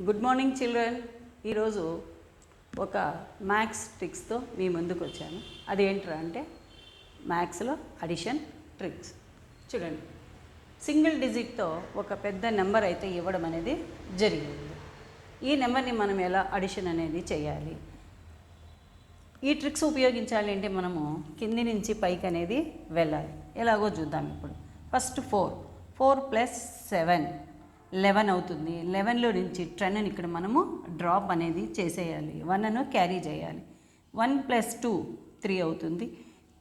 Good morning children. ఈరోజు ఒక maths ట్రిక్స్తో మీ ముందుకు వచ్చాను. అదేంట్రా అంటే మ్యాథ్స్లో అడిషన్ ట్రిక్స్. చూడండి, సింగిల్ డిజిట్తో ఒక పెద్ద నెంబర్ అయితే ఇవ్వడం అనేది జరిగింది. ఈ నెంబర్ని మనం ఎలా అడిషన్ అనేది చేయాలి, ఈ ట్రిక్స్ ఉపయోగించాలి అంటే మనము కింది నుంచి పైకి అనేది వెళ్ళాలి. ఎలాగో చూద్దాం ఇప్పుడు. ఫస్ట్ 4 + 7 11 అవుతుంది. 11లో నుంచి 10ని ఇక్కడ మనము డ్రాప్ అనేది చేసేయాలి. 1ను క్యారీ చేయాలి. 1 + 2 3 అవుతుంది.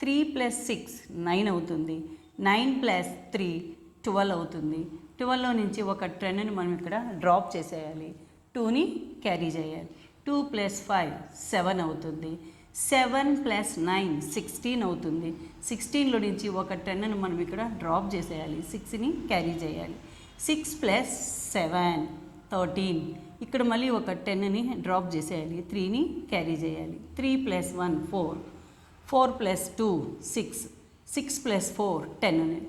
3 + 6 9 అవుతుంది. 9 + 3 12 అవుతుంది. 12లో నుంచి ఒక 10ని మనం ఇక్కడ డ్రాప్ చేసేయాలి. 2ని క్యారీ చేయాలి. 2 + 5 7 అవుతుంది. 7 + 9 16 అవుతుంది. 16లో నుంచి ఒక 10ని మనం ఇక్కడ డ్రాప్ చేసేయాలి. 6ని క్యారీ చేయాలి. 6 + 7 13. ఇక్కడ మళ్ళీ ఒక 10ని డ్రాప్ చేసేయాలి. 3ని క్యారీ చేయాలి. 3 + 1 4 4 + 2 6 6 + 4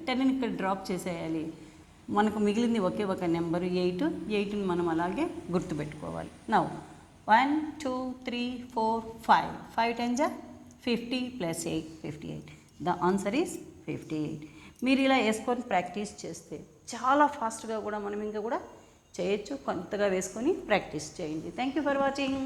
10ని ఇక్కడ డ్రాప్ చేసేయాలి. మనకు మిగిలింది ఒకే ఒక నెంబరు 8ని మనం అలాగే గుర్తుపెట్టుకోవాలి. Now 1 2 3 4 5 5 10s 50 + 8 58. The answer is 58. మీరు ఇలా వేసుకొని ప్రాక్టీస్ చేస్తే చాలా ఫాస్ట్గా కూడా మనం ఇంకా కూడా చేయొచ్చు. కొంతగా వేసుకొని ప్రాక్టీస్ చేయండి. Thank you for watching.